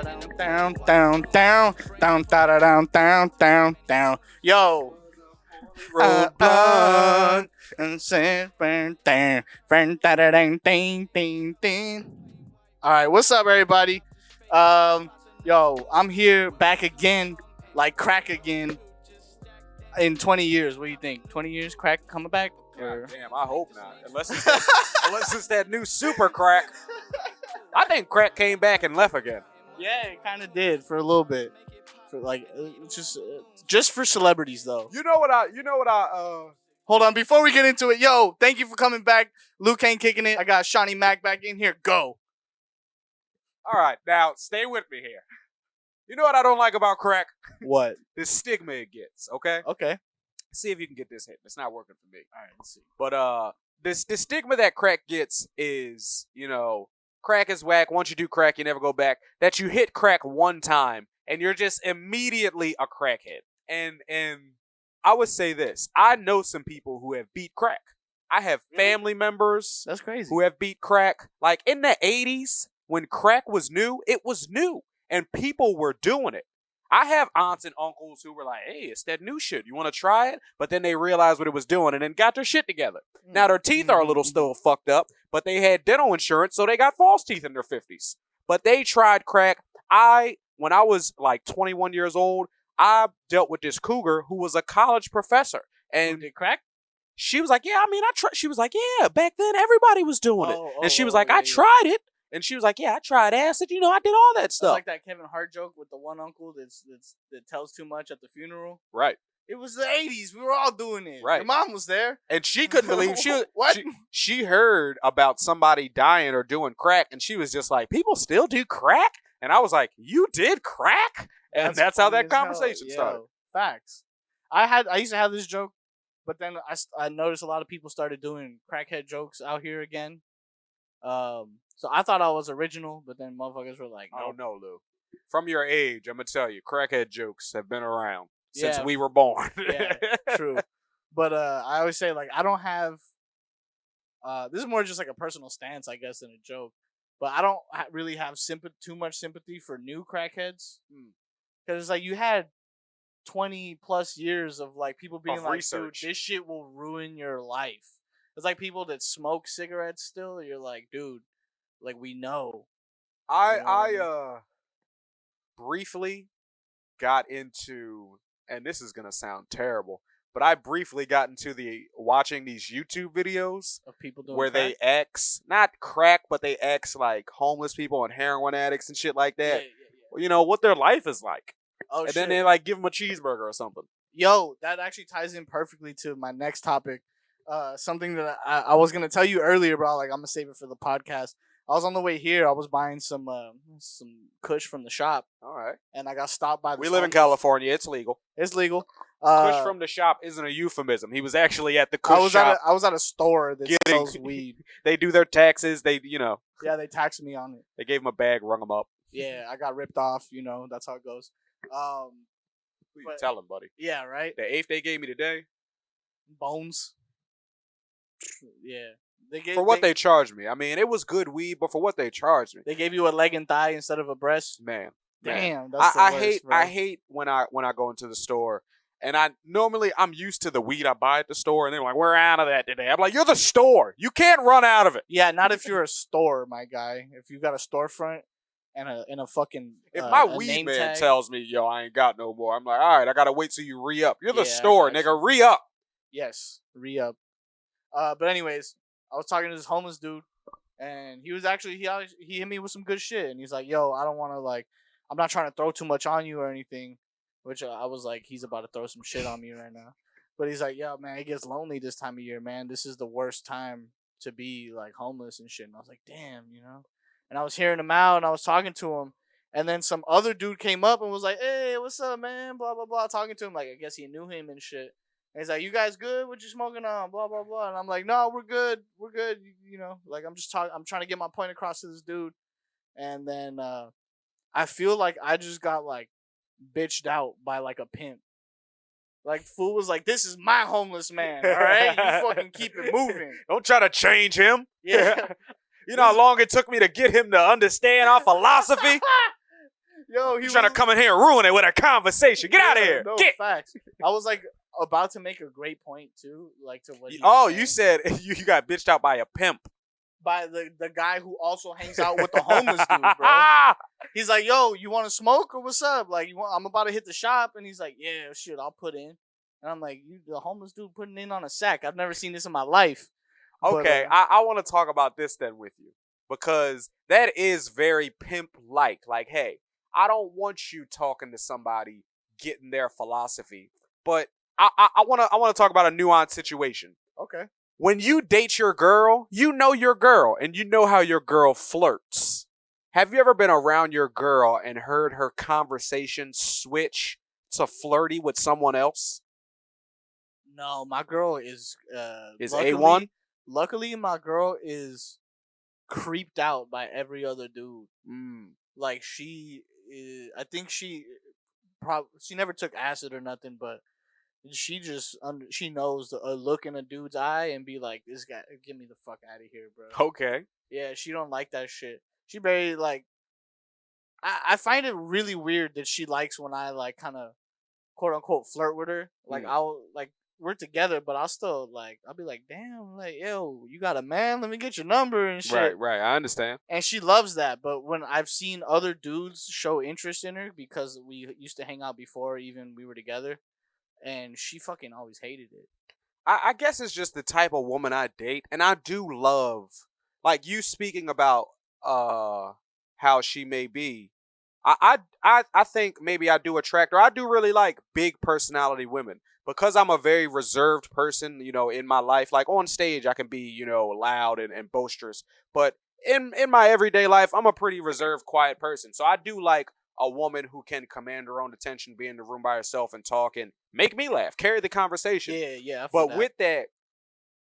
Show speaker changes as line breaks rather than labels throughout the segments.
down, down, down, down, down, down, down, down. Yo,
Roadblock.
and say, ding, ding, ding, ding, ding. All right, what's up, everybody? Yo, I'm here back again, like crack again. In 20 years, what do you think? 20 years, crack coming back?
God damn, I hope not. Unless it's that new super crack. I think crack came back and left again.
Yeah, it kind of did for a little bit. For like, just for celebrities though.
You know what I
Hold on, before we get into it, yo, thank you for coming back. Luke ain't kicking it. I got Shawnee Mac back in here. Go.
All right, now stay with me here. You know what I don't like about crack?
What?
The stigma it gets, okay?
Okay.
See if you can get this hit. It's not working for me.
All right, let's see.
But the stigma that crack gets is, crack is whack. Once you do crack, you never go back. That you hit crack one time and you're just immediately a crackhead. And I would say this. I know some people who have beat crack. I have family members
That's crazy.
who have beat crack. Like in the 80s, when crack was new, it was new. And people were doing it. I have aunts and uncles who were like, hey, it's that new shit. You want to try it? But then they realized what it was doing and then got their shit together. Now their teeth are a little still fucked up, but they had dental insurance, so they got false teeth in their 50s. But they tried crack. When I was like 21 years old, I dealt with this cougar who was a college professor. And
did crack?
She was like, yeah, I mean, I tried. She was like, yeah, back then everybody was doing it. And she was like, I tried it. And she was like, yeah, I tried acid. I did all that stuff.
It's like that Kevin Hart joke with the one uncle that tells too much at the funeral.
Right.
It was the 80s. We were all doing it.
Right.
Your mom was there.
And she couldn't believe
What?
She heard about somebody dying or doing crack, and she was just like, people still do crack? And I was like, you did crack? And that's how that conversation started.
Facts. I used to have this joke, but then I noticed a lot of people started doing crackhead jokes out here again. So I thought I was original, but then motherfuckers were like,
"Oh no, Lou. From your age, I'm gonna tell you, crackhead jokes have been around since
Yeah.
we were born."
Yeah, true. But I always say, like, I don't have. This is more just like a personal stance, I guess, than a joke. But I don't really have too much sympathy for new crackheads, because it's like you had 20 plus years of like people being like,
research.
dude, this shit will ruin your life. It's like people that smoke cigarettes still. You're like, dude, like we know.
I briefly got into, and this is gonna sound terrible, but I briefly got into watching these YouTube videos
Of people doing
where
crack?
they not crack, but they like homeless people and heroin addicts and shit like that.
Yeah.
What their life is like.
Oh,
And
shit.
then they like give them a cheeseburger or something.
Yo, that actually ties in perfectly to my next topic. Something that I was gonna tell you earlier, bro. Like I'm gonna save it for the podcast. I was on the way here. I was buying some Kush from the shop.
All right.
And I got stopped by.
We live in California. It's legal.
It's legal.
Kush from the shop isn't a euphemism. He was actually at the Kush shop.
I was at a store that sells weed.
They do their taxes.
Yeah, they taxed me on it.
They gave him a bag, rung him up.
Yeah, I got ripped off. That's how it goes.
Who you telling, buddy?
Yeah, right.
The eighth they gave me today.
Bones. Yeah.
They charged me. I mean, it was good weed, but for what they charged me.
They gave you a leg and thigh instead of a breast.
Man.
Damn, that's the worst, bro.
I hate when I go into the store, and I'm used to the weed I buy at the store, and they're like, we're out of that today. I'm like, you're the store. You can't run out of it.
Yeah, not if you're a store, my guy. If you got a storefront and a fucking
if my
a
weed
name
man
tag,
tells me, yo, I ain't got no more, I'm like, all right, I gotta wait till you re-up. You're the
Yeah,
store,
I got
nigga. Re-up.
Yes, re-up. But anyways, I was talking to this homeless dude, and he was actually he hit me with some good shit, and he's like, "Yo, I don't want to I'm not trying to throw too much on you or anything," which I was like, he's about to throw some shit on me right now. But he's like, "Yo, man, it gets lonely this time of year, man. This is the worst time to be like homeless and shit." And I was like, "Damn, And I was hearing him out, and I was talking to him, and then some other dude came up and was like, "Hey, what's up, man?" Blah blah blah, talking to him like I guess he knew him and shit. And he's like, "You guys good? What you smoking on?" Blah blah blah. And I'm like, "No, we're good. We're good. Like I'm just talking. I'm trying to get my point across to this dude." And then I feel like I just got like bitched out by like a pimp. Like fool was like, "This is my homeless man. All right, you fucking keep it moving.
Don't try to change him."
Yeah.
You know how long it took me to get him to understand our philosophy?
Yo,
You trying to come in here and ruin it with a conversation? Get out of here!
No
Get.
facts. I was like about to make a great point too, like to what.
Oh, you said you got bitched out by a pimp.
By the guy who also hangs out with the homeless dude, bro. He's like, yo, you want to smoke or what's up? Like, I'm about to hit the shop, and he's like, yeah, shit, I'll put in. And I'm like, you, the homeless dude putting in on a sack. I've never seen this in my life.
Okay,
But,
I want to talk about this then with you because that is very pimp-like. Like, hey, I don't want you talking to somebody getting their philosophy, but I want to talk about a nuanced situation.
okay.
When you date your girl, you know your girl and you know how your girl flirts. Have you ever been around your girl and heard her conversation switch to flirty with someone else?
No, my girl is
A1?
Luckily, my girl is creeped out by every other dude. Like she is, I think she never took acid or nothing, but she just she knows a look in a dude's eye and be like, this guy, get me the fuck out of here, bro.
Okay.
Yeah, she don't like that shit. She very like. I find it really weird that she likes when I like kind of quote unquote flirt with her. Like I'll like we're together, but I'll still like I'll be like, damn, like yo, you got a man? Let me get your number and shit.
Right. I understand.
And she loves that. But when I've seen other dudes show interest in her because we used to hang out before even we were together, and she fucking always hated it.
I guess it's just the type of woman I date, and I do love like you speaking about how she may be. I think maybe I do attract her. I do really like big personality women because I'm a very reserved person, you know, in my life. Like on stage I can be, you know, loud and boisterous, but in my everyday life I'm a pretty reserved, quiet person. So I do like a woman who can command her own attention, be in the room by herself and talk and make me laugh, carry the conversation.
Yeah.
But with that,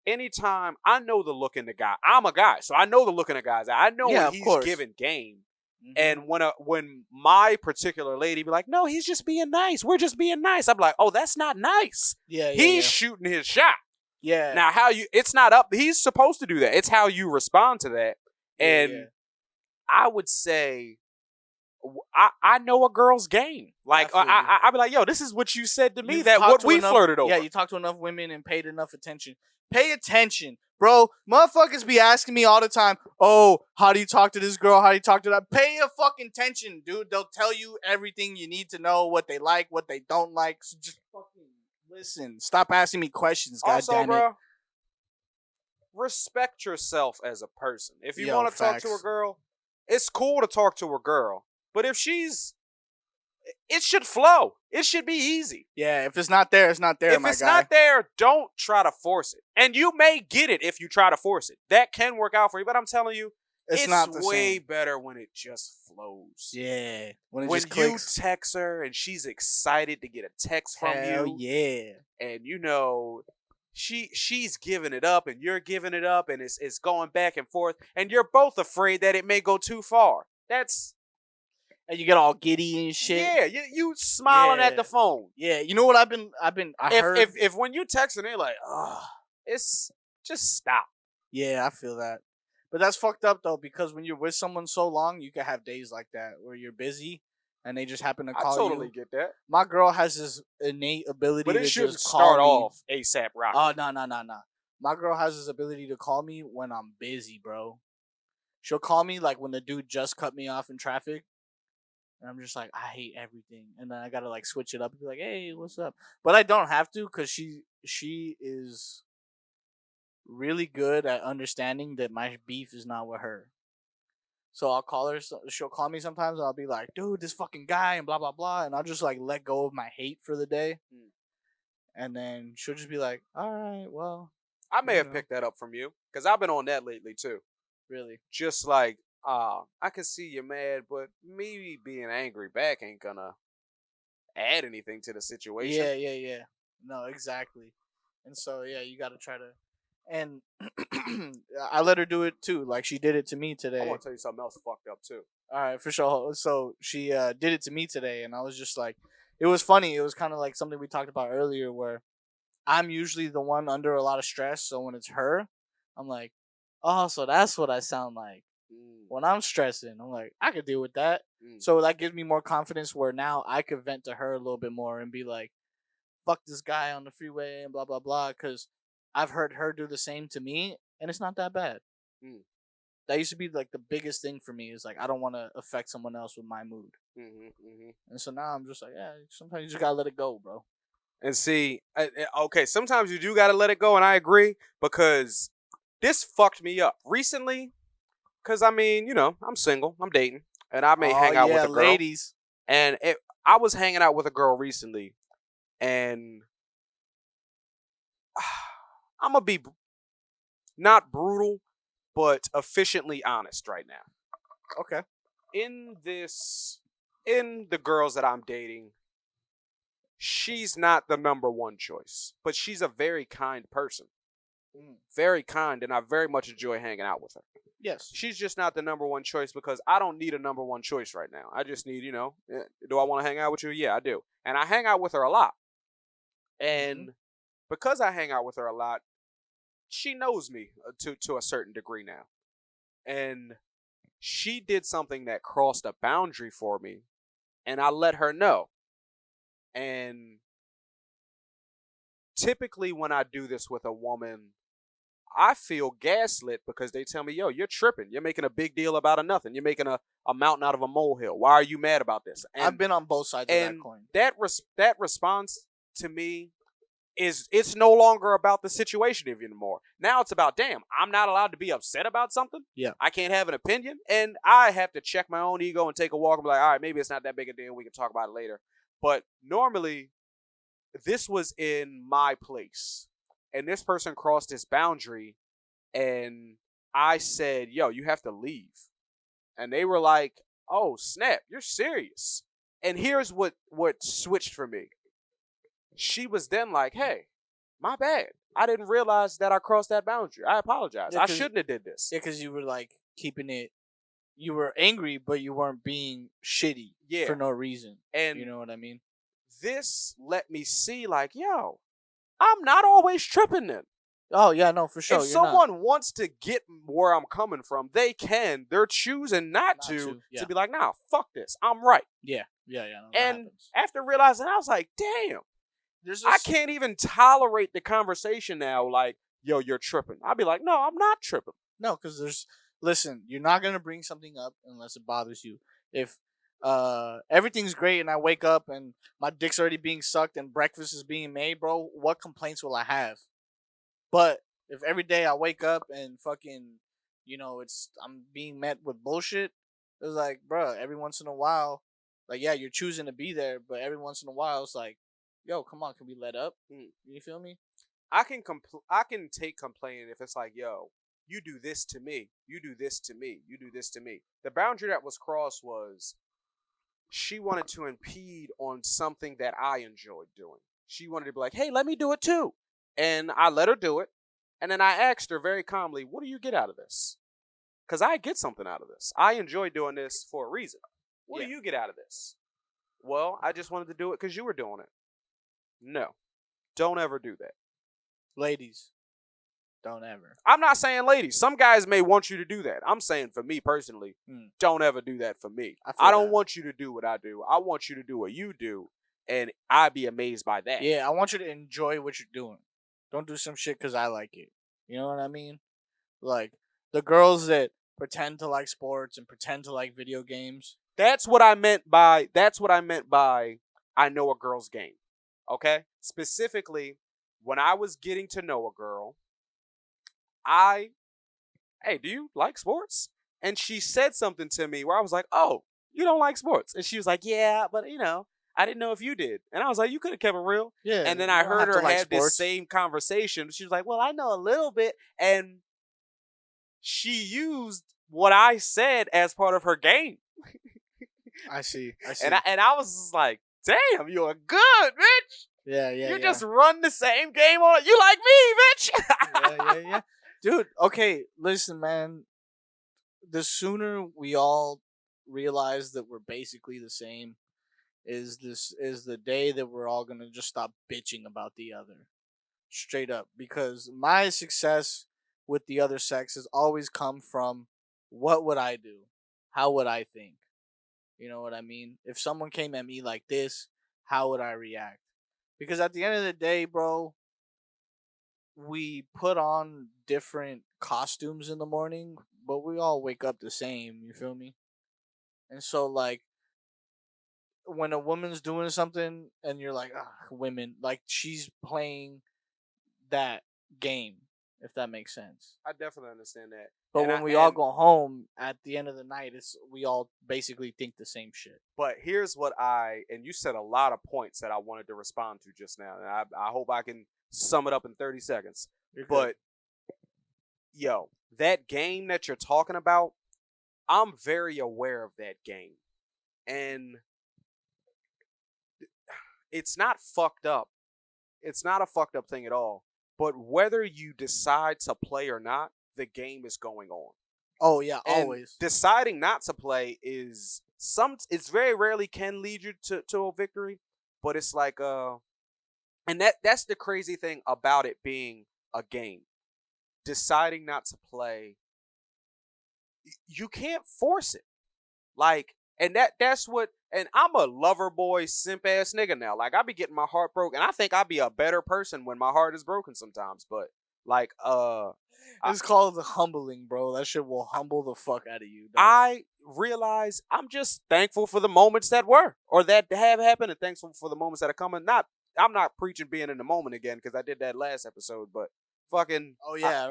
anytime I know the look in the guy, I'm a guy, so I know the look in a guy's eye. I know when he's giving game. Mm-hmm. And when my particular lady be like, no, he's just being nice. We're just being nice. I'm like, oh, that's not nice. He's shooting his shot.
Yeah.
Now it's not up. He's supposed to do that. It's how you respond to that. And I would say, I know a girl's game. Like I be like, yo, this is what you said to me. What we flirted over.
Yeah, you talk to enough women and paid enough attention. Pay attention, bro. Motherfuckers be asking me all the time, oh, how do you talk to this girl? How do you talk to that? Pay a fucking attention, dude. They'll tell you everything you need to know, what they like, what they don't like. So just fucking listen. Stop asking me questions, goddammit.
Bro, respect yourself as a person. If you want to talk to a girl, it's cool to talk to a girl. But if it should flow. It should be easy.
Yeah, if it's not there, it's not there,
If it's not there, don't try to force it. And you may get it if you try to force it. That can work out for you. But I'm telling you, it's not way better when it just flows.
Yeah.
When you text her and she's excited to get a text from you.
Yeah.
And you know, she's giving it up and you're giving it up and it's going back and forth. And you're both afraid that it may go too far.
And you get all giddy and shit.
Yeah, you smiling at the phone.
Yeah, you know what I heard.
If when you text and they're like, oh, it's just stop.
Yeah, I feel that. But that's fucked up though, because when you're with someone so long, you can have days like that where you're busy and they just happen to call you.
I totally get that.
My girl has this innate ability
but it
to
shouldn't
just
start
call
off ASAP rock.
Oh, no. My girl has this ability to call me when I'm busy, bro. She'll call me like when the dude just cut me off in traffic. And I'm just like, I hate everything. And then I gotta like switch it up and be like, hey, what's up? But I don't have to because she is really good at understanding that my beef is not with her. So I'll call her. She'll call me sometimes and I'll be like, dude, this fucking guy and blah, blah, blah. And I'll just like let go of my hate for the day. And then she'll just be like, all right, well.
I may have picked that up from you because I've been on that lately too.
Really?
Just like, I can see you're mad, but me being angry back ain't gonna add anything to the situation.
Yeah. No, exactly. And so, yeah, you gotta try to. And I let her do it too. Like, she did it to me today.
I want to tell you something else fucked up too.
All right, for sure. So, she did it to me today, and I was just like, it was funny. It was kind of like something we talked about earlier where I'm usually the one under a lot of stress. So, when it's her, I'm like, oh, so that's what I sound like.
Mm,
When I'm stressing, I'm like, I could deal with that.
mm,
So that gives me more confidence where now I could vent to her a little bit more and be like, fuck this guy on the freeway and blah, blah, blah. Because I've heard her do the same to me and it's not that bad.
mm,
That used to be like the biggest thing for me is like, I don't want to affect someone else with my mood.
mhm.
And so now I'm just like, yeah, sometimes you just gotta let it go, bro.
And see, okay, sometimes you do gotta let it go, and I agree because this fucked me up recently. Because I mean, I'm single, I'm dating, and I may
Oh
hang out with
yeah,
a girl.
ladies.
And I was hanging out with a girl recently, and I'm gonna be not brutal, but efficiently honest right now.
Okay.
In this, in the girls that I'm dating, she's not the number one choice, but she's a very kind person.
Mm.
Very kind, and I very much enjoy hanging out with her.
Yes.
She's just not the number one choice because I don't need a number one choice right now. I just need, do I want to hang out with you? Yeah, I do. And I hang out with her a lot.
Mm-hmm.
And because I hang out with her a lot, she knows me to a certain degree now. And she did something that crossed a boundary for me, and I let her know. And typically, when I do this with a woman, I feel gaslit because they tell me, yo, you're tripping. You're making a big deal about a nothing. You're making a mountain out of a molehill. Why are you mad about this?
I've been on both sides of that
And
coin.
that response to me is it's no longer about the situation anymore. Now it's about, damn, I'm not allowed to be upset about something.
Yeah.
I can't have an opinion. And I have to check my own ego and take a walk and be like, all right, maybe it's not that big a deal. We can talk about it later. But normally, this was in my place. And this person crossed this boundary. And I said, yo, you have to leave. And they were like, oh, snap, you're serious. And here's what switched for me. She was then like, hey, my bad. I didn't realize that I crossed that boundary. I apologize.
Yeah,
I
cause
shouldn't have did this.
yeah, cause you were like keeping it. You were angry, but you weren't being shitty
Yeah.
for no reason. You
And
know what I mean?
this let me see, like, yo, I'm not always tripping then.
Oh yeah, no, for
If
sure. You're not.
someone wants to get where I'm coming from, they can. They're choosing not
Not
to
Yeah.
be like, nah, fuck this. I'm right.
Yeah. Yeah. Yeah. No, that
And
happens.
after realizing, I was like, damn,
There's
I
this.
can't even tolerate the conversation now. Like, yo, you're tripping. I'd be like, no, I'm not tripping.
No, because there's. Listen, you're not gonna bring something up unless it bothers you. If everything's great and I wake up and my dick's already being sucked and breakfast is being made, bro, what complaints will I have? But if every day I wake up and fucking, I'm being met with bullshit, it's like, bro, every once in a while, like, yeah, you're choosing to be there, but every once in a while, it's like, yo, come on, can we let up? You feel me?
I can take complaining if it's like, yo, you do this to me, you do this to me, you do this to me. The boundary that was crossed was she wanted to impede on something that I enjoyed doing. She wanted to be like, hey, let me do it too. And I let her do it. And then I asked her very calmly, what do you get out of this? Because I get something out of this. I enjoy doing this for a reason. What
Yeah.
do you get out of this? Well, I just wanted to do it because you were doing it. No, don't ever do that.
Ladies, don't ever.
I'm not saying ladies. Some guys may want you to do that. I'm saying for me personally, don't ever do that for me. I don't want you to do what I do. I want you to do what you do, and I'd be amazed by that.
Yeah, I want you to enjoy what you're doing. Don't do some shit because I like it. You know what I mean? Like, the girls that pretend to like sports and pretend to like video games.
That's what I meant by I know a girl's game. Okay? Specifically, when I was getting to know a girl, hey, do you like sports? And she said something to me where I was like, oh, you don't like sports. And she was like, yeah, but I didn't know if you did. And I was like, you could have kept it real.
Yeah.
And then I heard her have this same conversation. She was like, well, I know a little bit. And she used what I said as part of her game.
I see.
And I was just like, damn, you're good, bitch.
Yeah.
You just run the same game on. You like me, bitch.
yeah. Dude, okay, listen, man. The sooner we all realize that we're basically the same is the day that we're all gonna just stop bitching about the other. Straight up. Because my success with the other sex has always come from what would I do? How would I think? You know what I mean? If someone came at me like this, how would I react? Because at the end of the day, bro, we put on different costumes in the morning, but we all wake up the same, you feel me? And so like when a woman's doing something and you're like, ah, women, like she's playing that game, if that makes sense.
I definitely understand that.
But
And
when
I
we all
and
go home at the end of the night, it's we all basically think the same shit.
but here's what and you said a lot of points that I wanted to respond to just now, and I hope I can sum it up in 30 seconds.
You're good.
But yo, that game that you're talking about, I'm very aware of that game. And it's not fucked up. It's not a fucked up thing at all. But whether you decide to play or not, the game is going on.
Oh yeah,
And
always.
deciding not to play is it's very rarely can lead you to a victory, but it's like and that's the crazy thing about it being a game. Deciding not to play, you can't force it. Like, and that's what, and I'm a lover boy simp ass nigga now. Like, I be getting my heart broken. I think I'd be a better person when my heart is broken sometimes. But like
It's called the humbling, bro. That shit will humble the fuck out of you, dog.
I realize I'm just thankful for the moments that were or that have happened, and thankful for the moments that are coming. I'm not preaching being in the moment again because I did that last episode, but fucking
Oh yeah,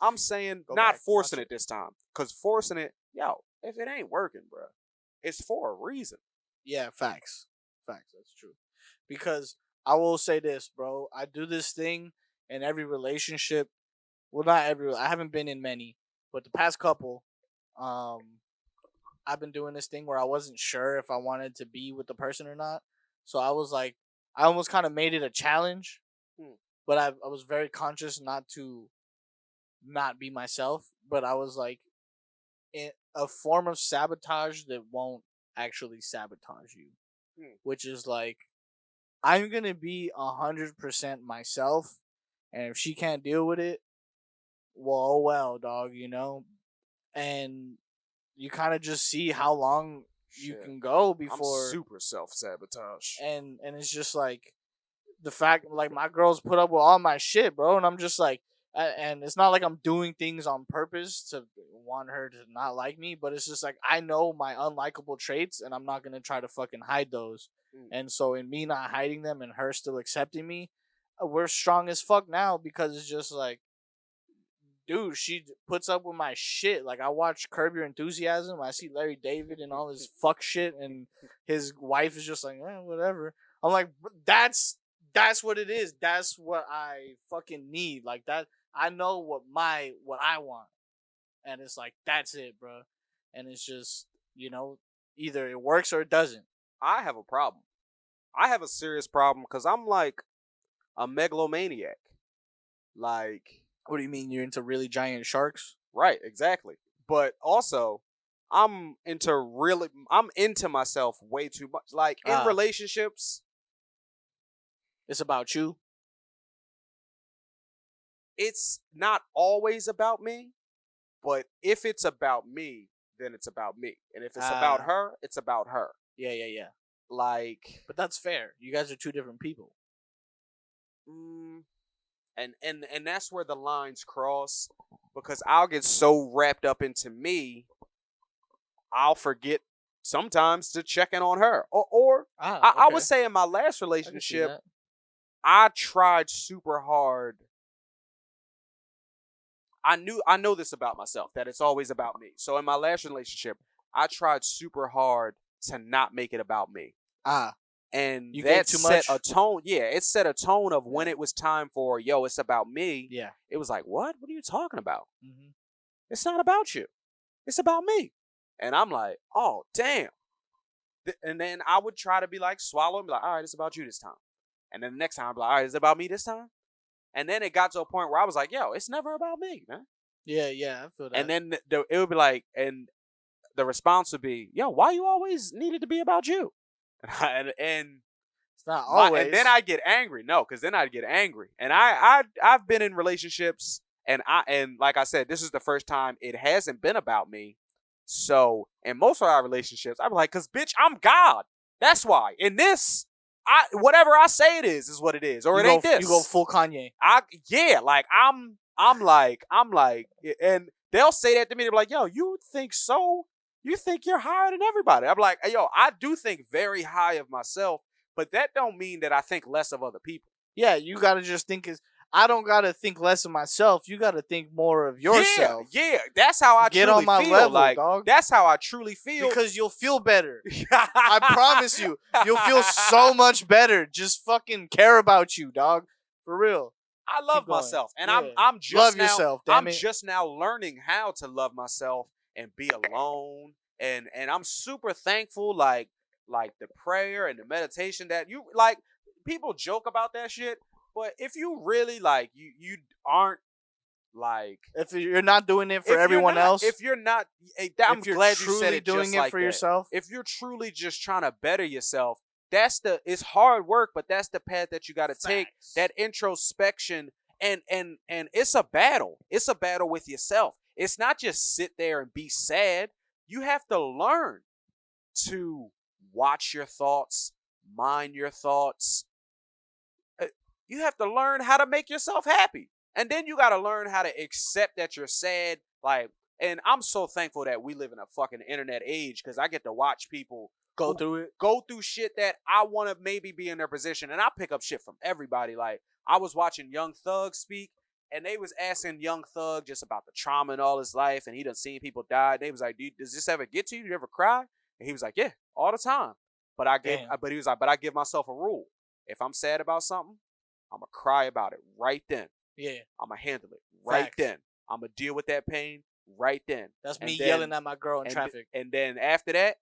I'm saying
Go
not
back,
forcing
watch
it this time, because forcing it, yo, if it ain't working, bro, it's for a reason.
yeah, facts. Facts, that's true. Because I will say this, bro. I do this thing in every relationship. Well, not every. I haven't been in many, but the past couple, um, I've been doing this thing where I wasn't sure if I wanted to be with the person or not. So I was like, I almost kind of made it a challenge,
Hmm.
but I was very conscious not to not be myself. But I was like, a form of sabotage that won't actually sabotage you,
Hmm.
which is like I'm gonna be 100% myself, and if she can't deal with it, well, oh well, dog, you know. And you kind of just see how long you
Shit,
can go
I'm
before,
super self sabotage.
and it's just like the fact like my girls put up with all my shit, bro, and I'm just like, and it's not like I'm doing things on purpose to want her to not like me, but it's just like I know my unlikable traits, and I'm not gonna try to fucking hide those.
Mm.
And so, in me not hiding them and her still accepting me, we're strong as fuck now because it's just like, dude, she puts up with my shit. Like I watch Curb Your Enthusiasm, I see Larry David and all his fuck shit, and his wife is just like, whatever. I'm like, that's what it is. That's what I fucking need. Like that, I know what I want, and it's like that's it, bro. And it's just either it works or it doesn't.
I have a problem. I have a serious problem because I'm like a megalomaniac. Like,
What do you mean you're into really giant sharks?
right, exactly. But also, I'm into myself way too much. Like in
Ah,
relationships,
it's about you.
it's not always about me, but if it's about me, then it's about me. And if it's about
Ah,
her, it's about her.
yeah, yeah, yeah.
Like,
But that's fair. You guys are two different people.
mm, and that's where the lines cross, because I'll get so wrapped up into me, I'll forget sometimes to check in on her. Or
Ah,
I would
okay.
say in my last
I can see
relationship,
that.
I tried super hard. I know this about myself, that it's always about me. So in my last relationship, I tried super hard to not make it about me.
Ah,
And
you gave
that
too
set
much.
a tone. Yeah, it set a tone of when
Yeah.
it was time for, yo, it's about me.
Yeah.
It was like, what? What are you talking about?
Mm-hmm.
It's not about you. It's about me. And I'm like, oh, damn. And then I would try to be like, swallow and be like, all right, it's about you this time. And then the next time I'd be like, all right, is it about me this time? And then it got to a point where I was like, yo, it's never about me, man.
Yeah, yeah, I feel that.
And then it would be like, and the response would be, yo, why you always needed to be about you? And
it's not
and
always.
then I'd get angry. No, because then I'd get angry. And I've been in relationships, And like I said, this is the first time it hasn't been about me. So in most of our relationships, I'm like, cause bitch, I'm God. That's why. In this, whatever I say it is what it is, or it ain't
You go
this.
full Kanye.
Like I'm like, and they'll say that to me. They're like, yo, you think so? You think you're higher than everybody? I'm like, yo, I do think very high of myself, but that don't mean that I think less of other people.
Yeah, you gotta just think I don't gotta think less of myself. You gotta think more of yourself.
Yeah. That's how I
Get
truly
on my
feel.
level,
Like
dog.
that's how I truly feel.
Because you'll feel better. I promise you, you'll feel so much better. Just fucking care about you, dog. For real.
I
Keep
love
going.
myself, and
Yeah.
I'm just
Love
now
yourself, damn
I'm
it.
just now learning how to love myself and be alone, and I'm super thankful. Like the prayer and the meditation that you like. People joke about that shit, but if you really like, you aren't like
If you're not doing it for
if you're
everyone
not
else,
if you're not I'm
if you're
glad you said
truly
it
doing
just
it
like
for
that.
yourself,
If you're truly just trying to better yourself, it's hard work, but that's the path that you got to take.
facts.
That introspection, and it's a battle. It's a battle with yourself. It's not just sit there and be sad. You have to learn to watch your thoughts, mind your thoughts. You have to learn how to make yourself happy. And then you got to learn how to accept that you're sad. Like, and I'm so thankful that we live in a fucking internet age because I get to watch people
Go
who
through it.
go through shit that I want to maybe be in their position. And I pick up shit from everybody. Like, I was watching Young Thug speak, and they was asking Young Thug just about the trauma in all his life, and he done seen people die. And they was like, does this ever get to you? Do you ever cry? And he was like, yeah, all the time.
Damn.
But he was like, but I give myself a rule. If I'm sad about something, I'm gonna cry about it right then.
Yeah.
I'm gonna handle it right
Facts.
then. I'm gonna deal with that pain right then.
That's me
And then-
yelling at my girl in
and,
traffic.
And then after that,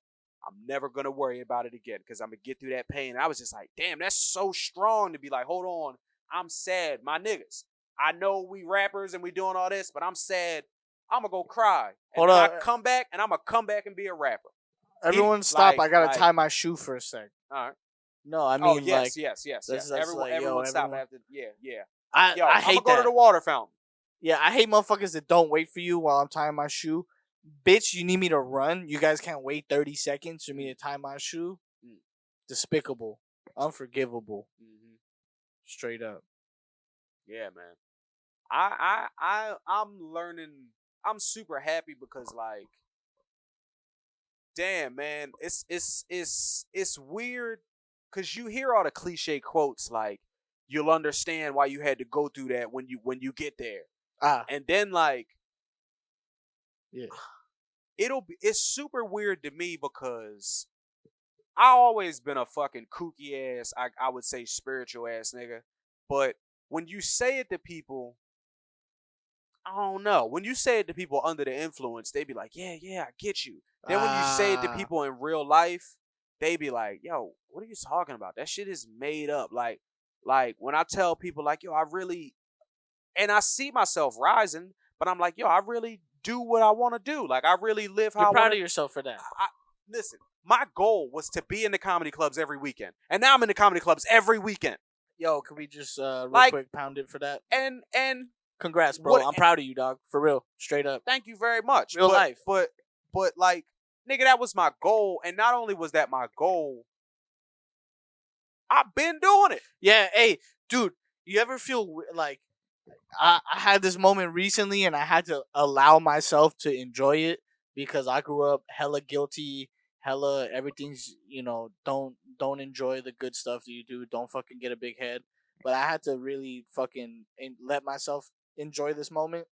I'm never gonna worry about it again because I'm gonna get through that pain. And I was just like, damn, that's so strong to be like, hold on, I'm sad, my niggas. I know we rappers and we doing all this, but I'm sad. I'm gonna go cry. And
Hold
then
up.
I come back and I'm gonna come back and be a rapper.
Everyone stop.
like-
I gotta
like-
tie my shoe for a sec.
All right.
No, I
Oh
mean,
yes,
like,
yes.
that's
Everyone,
like, yo,
stop
everyone-
after. Yeah.
I
Yo,
I
I'm
hate
gonna go
that.
to the water fountain.
Yeah, I hate motherfuckers that don't wait for you while I'm tying my shoe. Bitch, you need me to run. You guys can't wait 30 seconds for me to tie my shoe.
Mm.
Despicable. Unforgivable.
Mm-hmm.
Straight up.
Yeah, man. I'm learning. I'm super happy because like, damn, man, it's weird because you hear all the cliche quotes like, you'll understand why you had to go through that when you get there, and then like,
Yeah.
it's super weird to me because I always been a fucking kooky ass, I would say spiritual ass nigga, but when you say it to people, I don't know. When you say it to people under the influence, they be like, yeah, I get you. Then when you say it to people in real life, they be like, yo, what are you talking about? That shit is made up. Like when I tell people like, yo, I really, and I see myself rising, but I'm like, yo, I really do what I want to do. Like I really live how
You're
I
proud
wanna,
of yourself for that.
listen, my goal was to be in the comedy clubs every weekend. And now I'm in the comedy clubs every weekend.
Yo, can we just real
Like-
quick pound it for that?
And
Congrats, bro.
What-
I'm proud of you, dog. For real. Straight up.
thank you very much.
Real life.
But like, nigga, that was my goal. And not only was that my goal, I've been doing it.
Yeah, hey, dude, you ever feel like I had this moment recently and I had to allow myself to enjoy it because I grew up hella guilty, hella everything's, don't enjoy the good stuff that you do. Don't fucking get a big head. But I had to really fucking let myself enjoy this moment.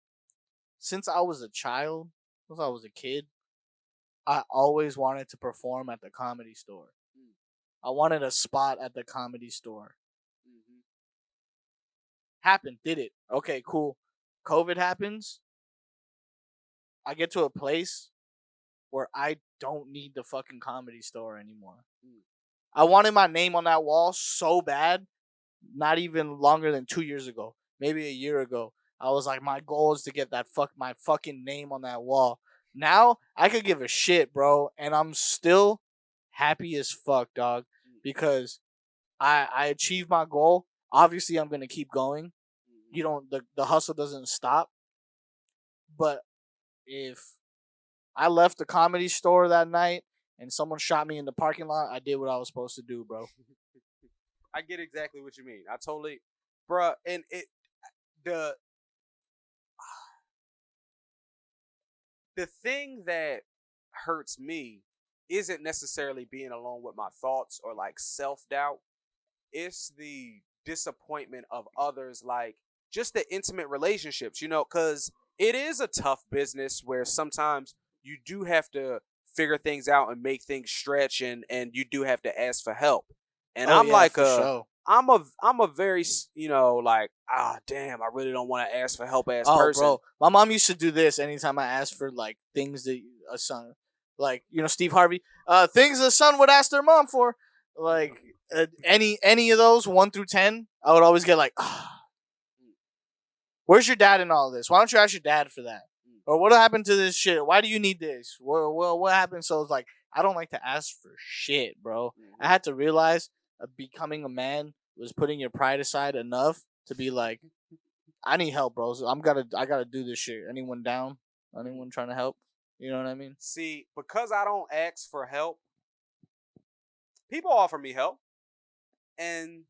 Since I was a child, since I was a kid, I always wanted to perform at the Comedy Store. I wanted a spot at the Comedy Store. Happened, did it. Okay, cool. COVID happens. I get to a place where I don't need the fucking Comedy Store anymore. I wanted my name on that wall so bad, not even longer than 2 years ago, maybe a year ago. I was like, my goal is to get my fucking name on that wall. Now I could give a shit, bro, and I'm still happy as fuck, dog, because I achieved my goal. Obviously, I'm gonna keep going. The hustle doesn't stop. But if I left the comedy store that night and someone shot me in the parking lot, I did what I was supposed to do, bro.
I get exactly what you mean. I totally, bruh. And the the thing that hurts me isn't necessarily being alone with my thoughts or like self doubt. It's the disappointment of others, like just the intimate relationships, because it is a tough business where sometimes you do have to figure things out and make things stretch, and you do have to ask for help. And
Oh
I'm
yeah,
like
for sure.
I'm a very, like, damn, I really don't want to ask for help ass
Oh,
person.
bro, my mom used to do this anytime I asked for like things that a son, like Steve Harvey, things a son would ask their mom for, like any of those 1 through 10, I would always get like, where's your dad in all this? Why don't you ask your dad for that? Or what happened to this shit? Why do you need this? What happened? So it's like I don't like to ask for shit, bro. I had to realize becoming a man was putting your pride aside enough to be like, I need help, bro. So I gotta do this shit. Anyone down? Anyone trying to help? You know what I mean?
See, because I don't ask for help, people offer me help, and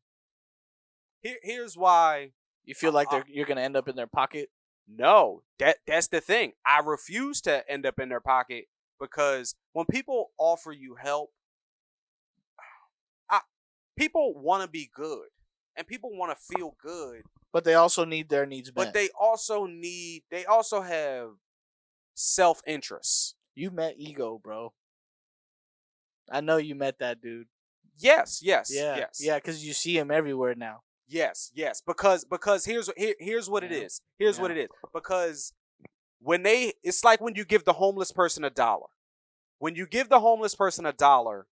here's why.
You feel like you're gonna end up in their pocket.
No, that's the thing. I refuse to end up in their pocket, because when people offer you help, people want to be good and people want to feel good,
But they also need their needs met.
but they also have self-interest.
You met ego, bro. I know you met that dude.
Yes,
Yeah,
yes.
yeah, because you see him everywhere now.
Yes. Because here's what it
Yeah.
is. Here's what it is. Because it's like when you give the homeless person $1. When you give the homeless person $1,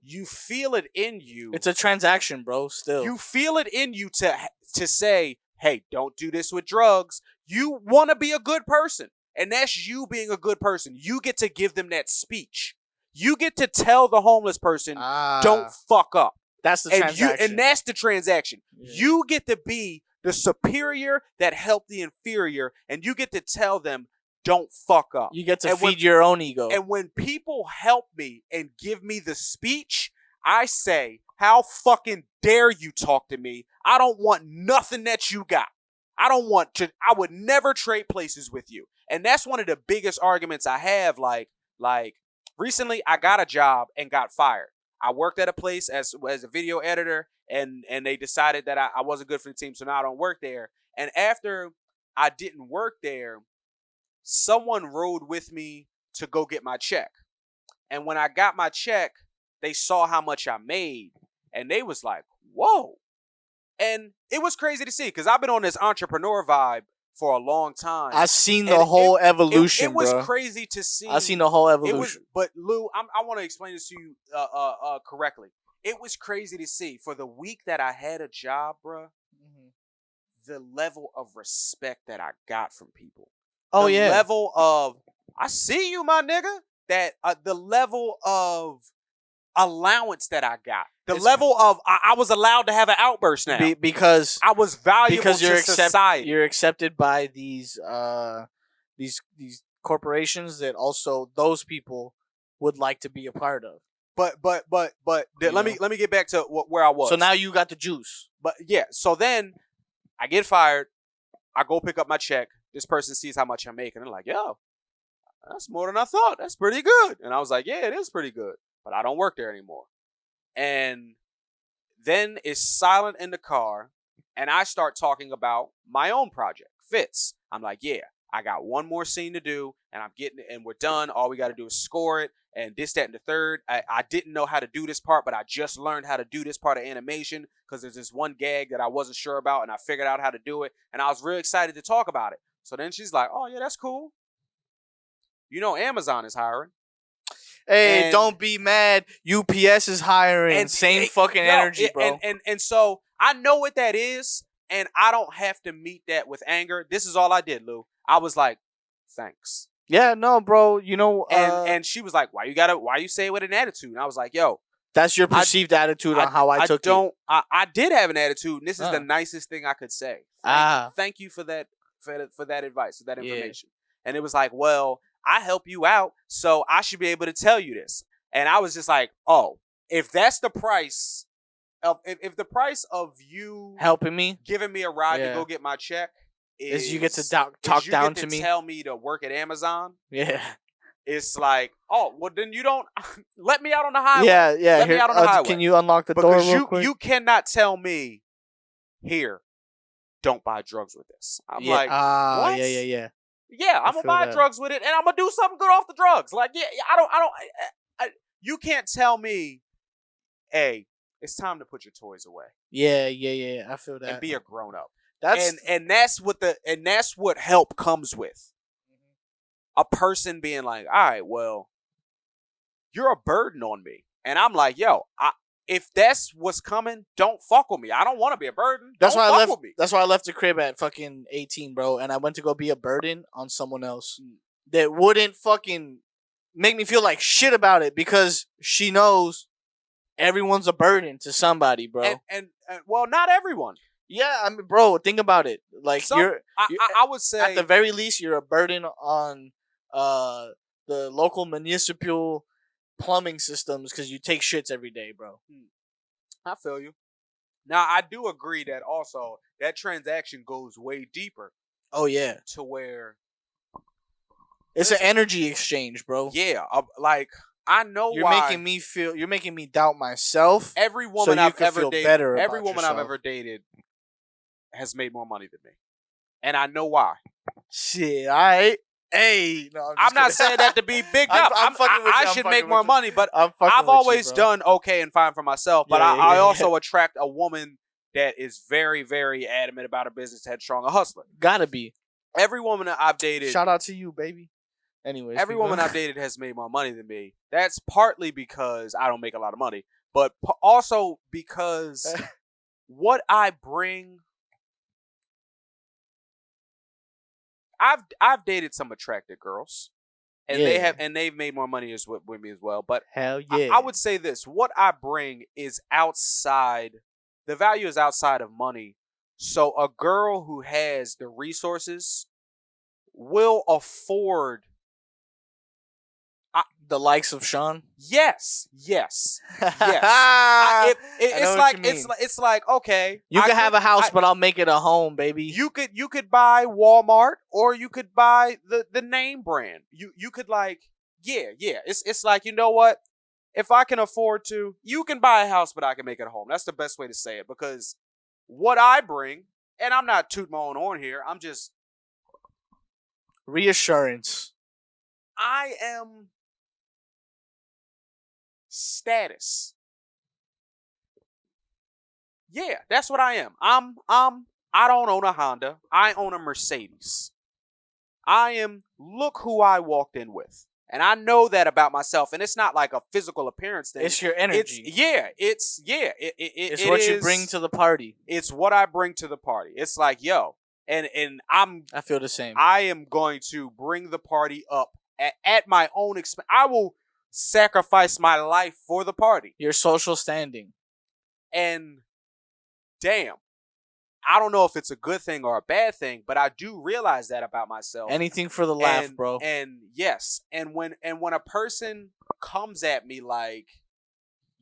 you feel it in you.
It's a transaction, bro. Still,
You feel it in you to say, "Hey, don't do this with drugs." You want to be a good person, and that's you being a good person. You get to give them that speech. You get to tell the homeless person, "Don't fuck up."
That's the transaction.
And that's the transaction.
Yeah.
You get to be the superior that helped the inferior, and you get to tell them, "Don't fuck up."
You get to feed your own ego.
And when people help me and give me the speech, I say, "How fucking dare you talk to me? I don't want nothing that you got. I would never trade places with you." And that's one of the biggest arguments I have. Like recently I got a job and got fired. I worked at a place as a video editor, and they decided that I wasn't good for the team, so now I don't work there. And after I didn't work there, someone rode with me to go get my check. And when I got my check, they saw how much I made, and they was like, "Whoa." And it was crazy to see, because I've been on this entrepreneur vibe for a long time.
I've seen the whole evolution,
it was
bro.
crazy to see.
I've seen the whole evolution.
But Lou, I want to explain this to you correctly. It was crazy to see, for the week that I had a job, bro, the level of respect that I got from people.
Oh,
the
yeah.
level of, "I see you, my nigga." That the level of allowance that I got. The level of I was allowed to have an outburst now.
Because
I was valuable to society.
You're accepted by these corporations that also those people would like to be a part of.
But let me get back to where I was.
So now you got the juice.
But yeah, so then I get fired. I go pick up my check. This person sees how much I'm making. They're like, "Yo, that's more than I thought. That's pretty good." And I was like, "Yeah, it is pretty good. But I don't work there anymore." And then it's silent in the car, and I start talking about my own project, Fits. I'm like, "Yeah, I got one more scene to do, and I'm getting it, and we're done. All we got to do is score it, and this, that, and the third. I didn't know how to do this part, but I just learned how to do this part of animation, because there's this one gag that I wasn't sure about, and I figured out how to do it, and I was really excited to talk about it." So then she's like, "Oh, yeah, that's cool. Amazon is hiring."
Hey, don't be mad. UPS is hiring. And same fucking energy, bro.
And so I know what that is, and I don't have to meet that with anger. This is all I did, Lou. I was like, "Thanks."
Yeah, no, bro.
And she was like, why you say it with an attitude?" And I was like, "Yo,
that's your perceived attitude on how I took it.
I did have an attitude, and this is the nicest thing I could say. Thank you for that advice, for that information." And it was like, well, I help you out, so I should be able to tell you this. And I was just like, oh, if that's the price if the price of you
Helping me,
giving me a ride to
yeah,
go get my check
is you get to
is
talk
you
down
get
to me.
tell me to work at Amazon,
Yeah,
it's like, oh, well then you don't let me out on the highway.
yeah, yeah.
Let me
Here,
out on the highway.
can you unlock the door
Because
real quick?
you cannot tell me here, don't buy drugs with this. I'm
Yeah,
like, what?
yeah.
Yeah,
I
I'm gonna
feel
buy
that.
drugs with it, and I'm gonna do something good off the drugs. Like, yeah, you can't tell me, hey, it's time to put your toys away
Yeah. I feel that.
and be a grown up.
That's
And that's what help comes with. A person being like, all right, well, you're a burden on me, and I'm like, yo, if that's what's coming, don't fuck with me. I don't want to be a burden.
That's
Don't
why I
fuck
left.
with me.
That's why I left the crib at fucking 18, bro, and I went to go be a burden on someone else that wouldn't fucking make me feel like shit about it because she knows everyone's a burden to somebody, bro.
And well, not everyone.
Yeah, I mean, bro, think about it. Like you're
I would say
at the very least you're a burden on the local municipal plumbing systems because you take shits every day, bro.
I feel you. Now, I do agree that also that transaction goes way deeper
Oh yeah,
to where
it's an energy exchange, bro.
yeah, like I know
You're
why
making me feel. You're making me doubt myself.
every
so
woman
you
I've
can
ever
feel
dated,
better
every
about
woman I've
yourself.
ever dated has made more money than me, and I know why.
Shit, all right. Hey, no,
I'm not
kidding.
saying that to be big up.
I'm fucking with you.
I
I'm
should
fucking
make more
with you.
money, but
I'm fucking
I've
with
always
you, bro.
done okay and fine for myself. But
Yeah,
I
yeah.
also attract a woman that is very, very adamant about her business, headstrong, a hustler.
Gotta be.
Every woman that I've dated,
Shout out to you, baby. Anyways,
every woman I've dated has made more money than me. That's partly because I don't make a lot of money, but also because what I bring. I've dated some attractive girls, and they've made more money with me as well. But
hell yeah,
I would say this: what I bring is outside. The value is outside of money. So a girl who has the resources will afford.
the likes of Sean.
Yes. It's like okay,
you can have a house, but I'll make it a home, baby.
You could buy Walmart or you could buy the name brand. You could like yeah. It's like, you know what? If I can afford to, you can buy a house, but I can make it a home. That's the best way to say it, because what I bring, and I'm not tooting my own horn here. I'm just
reassurance.
I am status. Yeah, that's what I am. I don't own a Honda. I own a Mercedes. I am, look who I walked in with. And I know that about myself. And it's not like a physical appearance thing.
It's your energy.
It's
what you bring to the party.
It's what I bring to the party. It's like, yo, and I
feel the same.
I am going to bring the party up at my own expense. I will sacrifice my life for the party.
Your social standing.
And damn, I don't know if it's a good thing or a bad thing, but I do realize that about myself.
Anything for the laugh, bro.
And yes, and when a person comes at me like,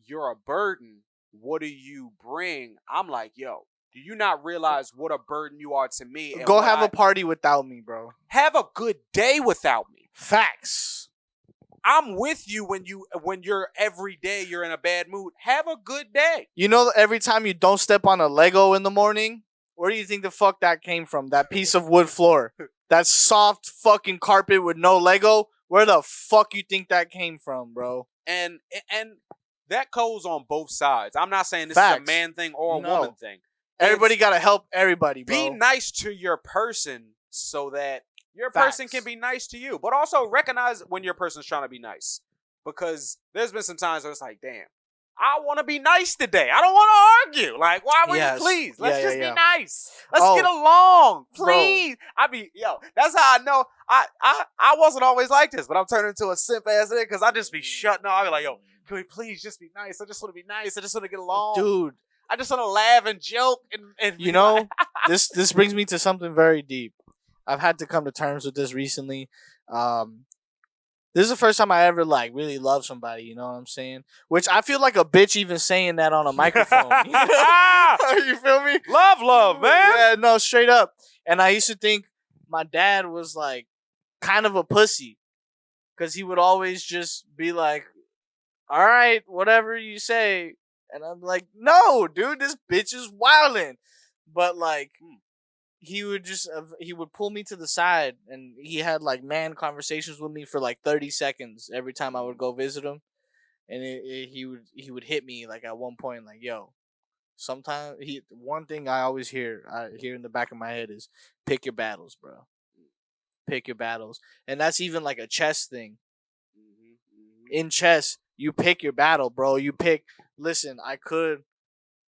you're a burden, what do you bring? I'm like, yo, do you not realize what a burden you are to me? And
go have a party without me, bro.
Have a good day without me.
Facts.
I'm with you when you're every day you're in a bad mood. Have a good day.
You know, every time you don't step on a Lego in the morning, where do you think the fuck that came from? That piece of wood floor. That soft fucking carpet with no Lego. Where the fuck you think that came from, bro?
And that goes on both sides. I'm not saying this
Facts.
is a man thing or a woman thing.
Everybody got to help everybody, bro.
Be nice to your person so that your
Facts.
person can be nice to you. But also recognize when your person's trying to be nice. Because there's been some times where it's like, damn, I want to be nice today. I don't want to argue. Like, why would you please? Let's just be nice. Let's get along. Please. That's how I know I wasn't always like this, but I'm turning into a simp ass nigga because I just be shutting off. I be like, yo, can we please just be nice? I just want to be nice. I just want to get along.
Dude.
I just want to laugh and joke and
you know, this brings me to something very deep. I've had to come to terms with this recently. Um, this is the first time I ever like really love somebody. You know what I'm saying? Which I feel like a bitch even saying that on a microphone. You feel me?
Love, man.
Yeah, no, straight up. And I used to think my dad was like kind of a pussy because he would always just be like, "All right, whatever you say," and I'm like, "No, dude, this bitch is wildin'." But like, he would pull me to the side and he had like man conversations with me for like 30 seconds every time I would go visit him, and he would hit me like at one point like, "Yo." Sometimes he one thing I always hear in the back of my head is pick your battles, bro. Pick your battles. And that's even like a chess thing. In chess, you pick your battle, bro. You pick, listen, I could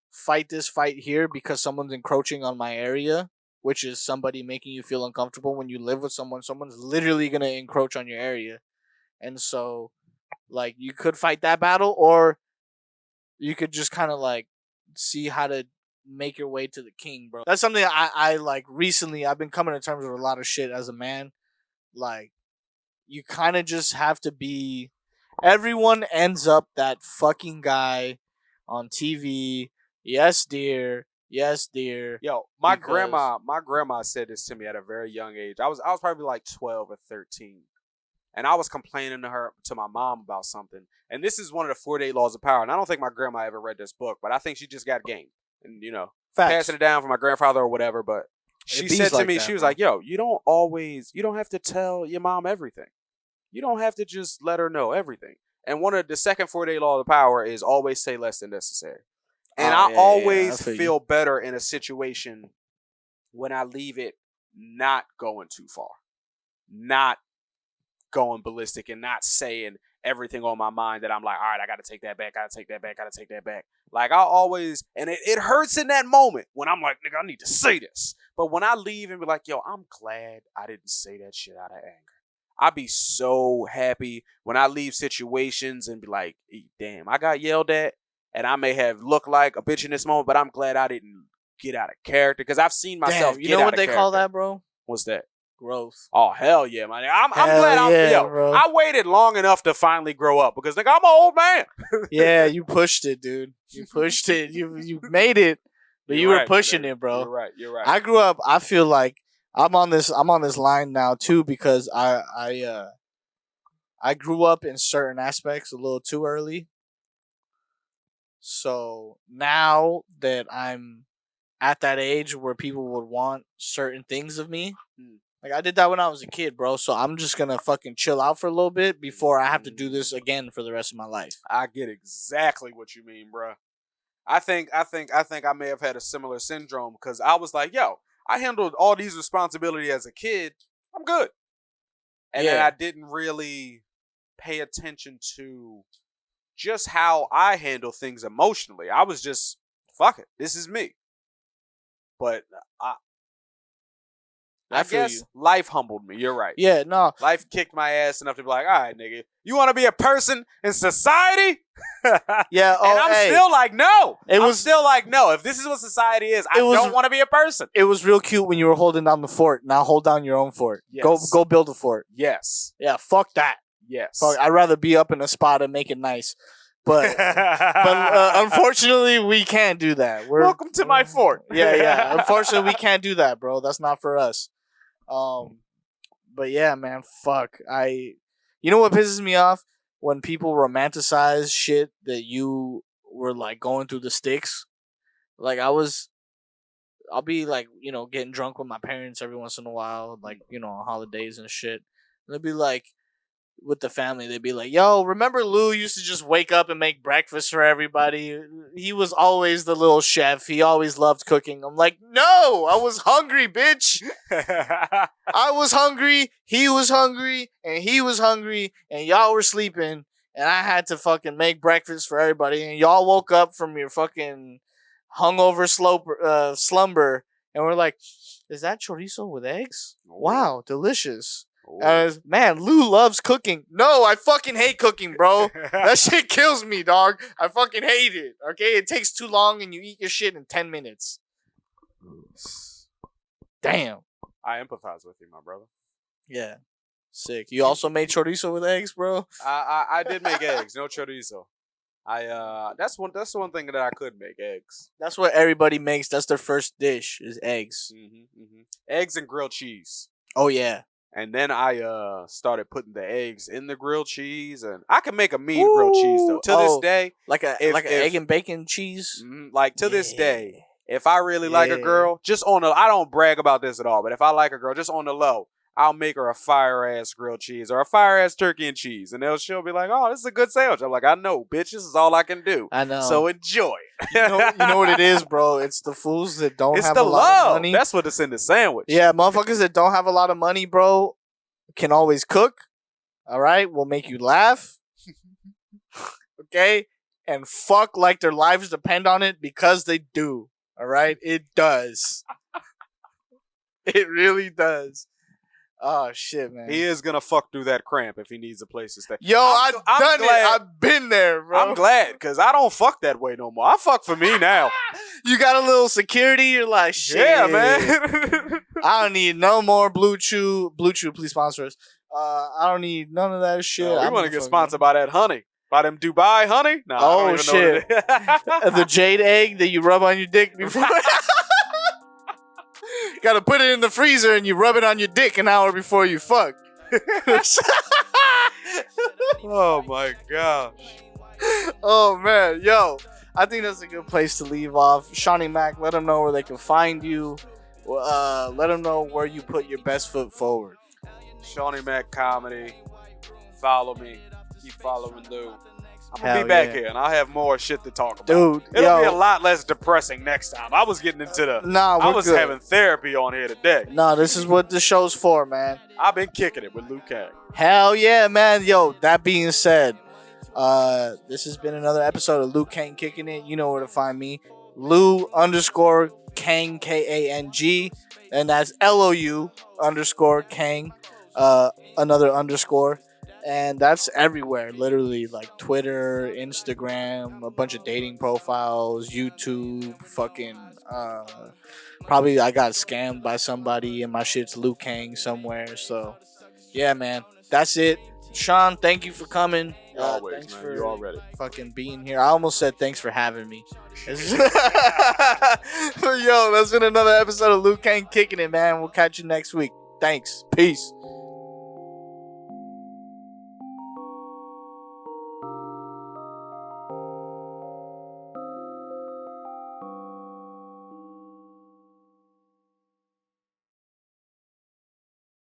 fight this fight here because someone's encroaching on my area, which is somebody making you feel uncomfortable. When you live with someone's literally going to encroach on your area. And so, like, you could fight that battle, or you could just kind of like see how to make your way to the king, bro. That's something I like recently. I've been coming to terms with a lot of shit as a man. Like, you kind of just have to be. Everyone ends up that fucking guy on TV. Yes, dear. Yes, dear.
Yo, my grandma said this to me at a very young age. I was probably like 12 or 13. And I was complaining to my mom about something. And this is one of the 48 laws of power. And I don't think my grandma ever read this book, but I think she just got game. And,
Facts.
passing it down from my grandfather or whatever. But she said to me, she was like, yo, you don't have to tell your mom everything. You don't have to just let her know everything. And one of the second 48 laws of power is always say less than necessary. And I always feel better in a situation when I leave it not going too far. Not going ballistic and not saying everything on my mind that I'm like, all right, I gotta take that back, gotta take that back. Like, I always, and it hurts in that moment when I'm like, nigga, I need to say this. But when I leave and be like, yo, I'm glad I didn't say that shit out of anger. I be so happy when I leave situations and be like, damn, I got yelled at and I may have looked like a bitch in this moment, but I'm glad I didn't get out of character because I've seen myself
get out of character. You know what they call that, bro?
What's that?
Growth.
Oh, hell yeah, man. I'm glad I waited long enough to finally grow up because, nigga, I'm an old man.
Yeah, you pushed it, dude. You pushed it. You made it, but you were pushing it, bro.
You're right.
I grew up, I feel like I'm on this line now too because I grew up in certain aspects a little too early. So now that I'm at that age where people would want certain things of me, like I did that when I was a kid, bro. So I'm just gonna fucking chill out for a little bit before I have to do this again for the rest of my life.
I get exactly what you mean, bro. I think I may have had a similar syndrome because I was like, yo, I handled all these responsibilities as a kid. I'm good. And then I didn't really pay attention to just how I handle things emotionally. I was just, fuck it, this is me. But I guess life humbled me. You're right.
Yeah, no.
Life kicked my ass enough to be like, all right, nigga, you want to be a person in society?
Yeah.
And I'm still like, no. Still like, no. If this is what society is, I don't want to be a person.
It was real cute when you were holding down the fort. Now hold down your own fort. Yes. Go build a fort.
Yes.
Yeah, fuck that.
Yes.
Fuck, I'd rather be up in a spot and make it nice. But unfortunately, we can't do that.
Welcome to my fort.
Yeah. Unfortunately, we can't do that, bro. That's not for us. But yeah, man, fuck. You know what pisses me off? When people romanticize shit that you were like going through the sticks. Like I'll be like, getting drunk with my parents every once in a while, like, on holidays and shit. And they'll be like, with the family, they'd be like, yo, remember Lou used to just wake up and make breakfast for everybody? He was always the little chef. He always loved cooking. I'm like, no, I was hungry, bitch. I was hungry, he was hungry, and he was hungry, and y'all were sleeping, and I had to fucking make breakfast for everybody, and y'all woke up from your fucking hungover slumber, and we're like, is that chorizo with eggs? Wow, delicious. Man, Lou loves cooking. No, I fucking hate cooking, bro. That shit kills me, dog. I fucking hate it. Okay, it takes too long, and you eat your shit in 10 minutes. Damn.
I empathize with you, my brother.
Yeah, sick. You also made chorizo with eggs, bro.
I did make eggs, no chorizo. That's one thing that I could make, eggs.
That's what everybody makes. That's their first dish is eggs.
Eggs and grilled cheese.
Oh yeah.
And then I started putting the eggs in the grilled cheese, and I can make a mean grilled cheese though. To this day,
like an egg and bacon cheese.
Like to this day, if I really like a girl, just on the, I don't brag about this at all, but if I like a girl, just on the low, I'll make her a fire ass grilled cheese or a fire ass turkey and cheese, and she'll be like, "Oh, this is a good sandwich." I'm like, "I know, bitch. This is all I can do.
I know.
So enjoy."
You know what it is, bro? It's the fools that don't
It's
have
the
a lot
love.
of money.
That's what it's in the sandwich.
Yeah, motherfuckers that don't have a lot of money, bro, can always cook. All right, will make you laugh. Okay, and fuck like their lives depend on it because they do. All right, it does. It really does. Oh shit, man.
He is gonna fuck through that cramp if he needs a place to stay.
Yo, I've done it. I've been there, bro.
I'm glad, because I don't fuck that way no more. I fuck for me now.
You got a little security. You're like, shit.
Yeah, man.
I don't need no more Blue Chew. Blue Chew, please sponsor us. I don't need none of that shit.
We want to get sponsored by that honey. By them Dubai honey? Nah,
oh,
I don't even
shit.
know
The jade egg that you rub on your dick before. Got to put it in the freezer and you rub it on your dick an hour before you fuck.
Oh, my gosh.
Oh, man. Yo, I think that's a good place to leave off. Shawnee Mac, let them know where they can find you. Let them know where you put your best foot forward.
Shawnee Mac Comedy. Follow me. Keep following Lou. I'm
Hell
gonna be back
yeah.
here, and I'll have more shit to talk about.
Dude,
It'll be a lot less depressing next time. I was getting into the... I was
good.
having therapy on here today.
Nah, this is what the show's for, man.
I've been kicking it with Luke Kang.
Hell yeah, man. Yo, that being said, this has been another episode of Luke Kang Kicking It. You know where to find me. Lou_Kang, Kang. And that's LOU_Kang, another underscore. And that's everywhere, literally, like Twitter, Instagram, a bunch of dating profiles, YouTube, fucking, probably I got scammed by somebody and my shit's Luke Kang somewhere. So, yeah, man, that's it. Sean, thank you for coming.
Always,
thanks
man.
for
You already
fucking being here. I almost said thanks for having me. Yo, that's been another episode of Luke Kang Kicking It, man. We'll catch you next week. Thanks. Peace.